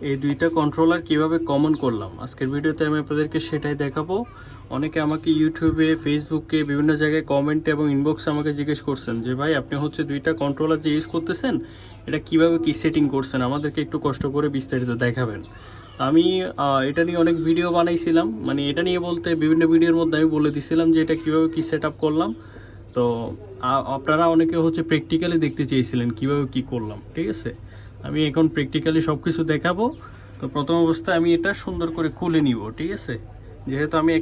এই দুইটা কন্ট্রোলার কিভাবে কমন করলাম আজকের ভিডিওতে আমি আপনাদেরকে সেটাই দেখাবো। অনেকে আমাকে ইউটিউবে, ফেসবুকে, বিভিন্ন জায়গায় কমেন্টে এবং ইনবক্সে আমাকে জিজ্ঞেস করছেন যে ভাই আপনি হচ্ছে দুইটা কন্ট্রোলার যে ইউজ করতেছেন এটা কিভাবে কি সেটিং করছেন, আমাদেরকে একটু কষ্ট করে বিস্তারিত দেখাবেন। আমি এটা নিয়ে অনেক ভিডিও বানাইছিলাম, মানে এটা নিয়ে বলতে বিভিন্ন ভিডিওর মধ্যে আমি বলে দিছিলাম যে এটা কীভাবে কী সেট আপ করলাম। তো আপনারা অনেকে হচ্ছে প্র্যাকটিক্যালি দেখতে চেয়েছিলেন কিভাবে কি করলাম, ঠিক আছে। আমি এখন প্র্যাকটিক্যালি সব কিছু দেখাবো। তো প্রথম অবস্থায় আমি এটা সুন্দর করে খুলে নিব, ঠিক আছে। যেহেতু আমি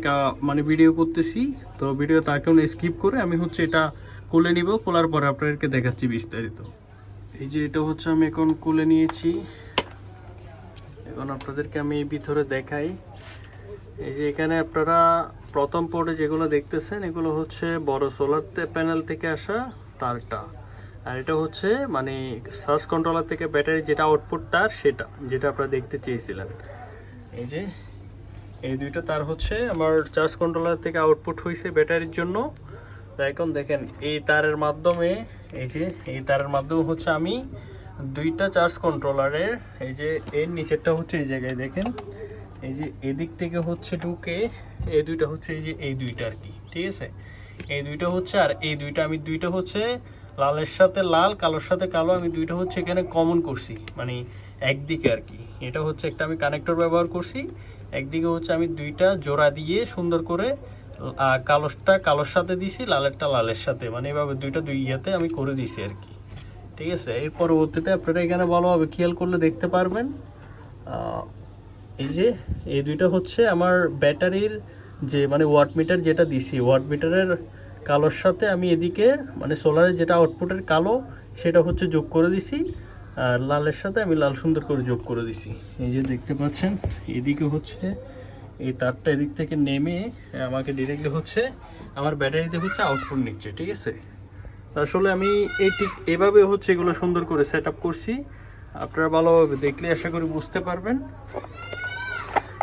মানে ভিডিও করতেছি, তো ভিডিও তার কারণে স্কিপ করে আমি হচ্ছে এটা খুলে নিব। খোলার পরে আপনাদেরকে দেখাচ্ছি বিস্তারিত। এই যে এটা হচ্ছে আমি এখন খুলে নিয়েছি, এখন আপনাদেরকে আমি ভিতরে দেখাই। এই যে এখানে আপনারা প্রথম পোর্টে যেগুলো দেখতেছেন এগুলো হচ্ছে বড় সোলার প্যানেল থেকে আসা তারটা, আর এটা হচ্ছে মানে সার্চ কন্ট্রোলার থেকে ব্যাটারি যেটা আউটপুট তার, সেটা যেটা আপনারা দেখতে চেয়েছিলেন। এই যে এই দুইটা তার হচ্ছে আমার চার্জ কন্ট্রোলার থেকে আউটপুট হয়েছে ব্যাটারির জন্য। তো এখন দেখেন এই তারের মাধ্যমে, এই যে এই তারের মাধ্যমে হচ্ছে আমি দুইটা চার্জ কন্ট্রোলারের, এই যে এর নিচেরটা হচ্ছে এই জায়গায় দেখেন, এই যে এদিক থেকে হচ্ছে ঢুকে এই দুইটা হচ্ছে এই যে এই দুইটা আর কি, ঠিক আছে। এই দুইটা হচ্ছে আর এই দুইটা আমি দুইটা হচ্ছে লালের সাথে লাল, কালোর সাথে কালো, আমি দুইটা হচ্ছে এখানে কমন করছি, মানে একদিকে আর কি। এটা হচ্ছে একটা আমি কানেক্টর ব্যবহার করছি, একদিকে হচ্ছে আমি দুইটা জোড়া দিয়ে সুন্দর করে কালোরটা কালোর সাথে দিছি, লালেরটা লালের সাথে, মানে এভাবে দুইটা দুই ইয়াতে আমি করে দিছি আর কি, ঠিক আছে। এর পরবর্তীতে আপনারা এখানে ভালোভাবে খেয়াল করলে দেখতে পারবেন, এই যে এই দুইটা হচ্ছে আমার ব্যাটারির যে মানে ওয়াট মিটার যেটা দিছি, ওয়াট মিটারের কালোর সাথে আমি এদিকে মানে সোলারের যেটা আউটপুটের কালো সেটা হচ্ছে যোগ করে দিছি, আর লালের সাথে আমি লাল সুন্দর করে যোগ করে দিছি। এই যে দেখতে পাচ্ছেন এদিকে হচ্ছে এই তারটা এদিক থেকে নেমে আমাকে ডিরেক্টলি হচ্ছে আমার ব্যাটারিতে হচ্ছে আউটপুট নিচ্ছে, ঠিক আছে। আসলে আমি এই ঠিক এভাবে হচ্ছে এগুলো সুন্দর করে সেট আপ করছি, আপনারা ভালোভাবে দেখলে আশা করি বুঝতে পারবেন।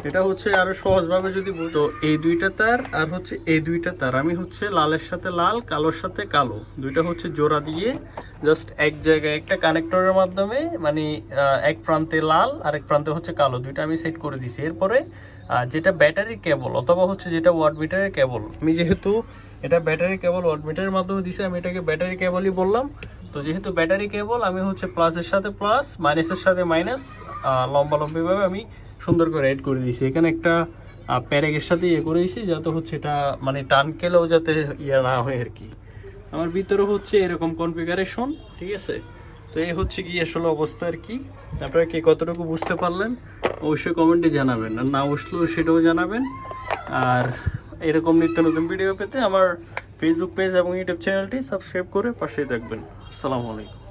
এটা হচ্ছে আরো সহজভাবে যদি বুঝো, এই দুইটা তার আর হচ্ছে এই দুইটা তার আমি হচ্ছে লালের সাথে লাল, কালোর সাথে কালো, দুইটা হচ্ছে জোড়া দিয়ে জাস্ট এক জায়গায় একটা কানেক্টরের মাধ্যমে, মানে এক প্রান্তে লাল আর এক প্রান্তে হচ্ছে কালো, দুইটা আমি সেট করে দিছি। এরপরে যেটা ব্যাটারি কেবল অথবা হচ্ছে যেটা ওয়াট মিটারের কেবল, আমি যেহেতু এটা ব্যাটারি কেবল ওয়াট মিটারের মাধ্যমে দিছি, আমি এটাকে ব্যাটারি কেবলই বললাম। তো যেহেতু ব্যাটারি কেবল, আমি হচ্ছে প্লাসের সাথে প্লাস, মাইনাসের সাথে মাইনাস লম্বালম্বিভাবে আমি সুন্দর করে এড করে দিয়েছি। এখানে একটা প্যারেগের সাথে ইয়ে করে দিয়েছি যাতে হচ্ছে এটা মানে টান খেলেও যাতে ইয়ে না হয় আর কি। আমার ভিতরে হচ্ছে এরকম কনফিগারেশন, ঠিক আছে। তো এই হচ্ছে কি আসলে অবস্থা আর কি। আপনারা কে কতটুকু বুঝতে পারলেন অবশ্যই কমেন্টে জানাবেন, আর না বুঝলেও সেটাও জানাবেন। আর এরকম নিত্য নতুন ভিডিও পেতে আমার ফেসবুক পেজ এবং ইউটিউব চ্যানেলটি সাবস্ক্রাইব করে পাশেই থাকবেন। আসসালামু আলাইকুম।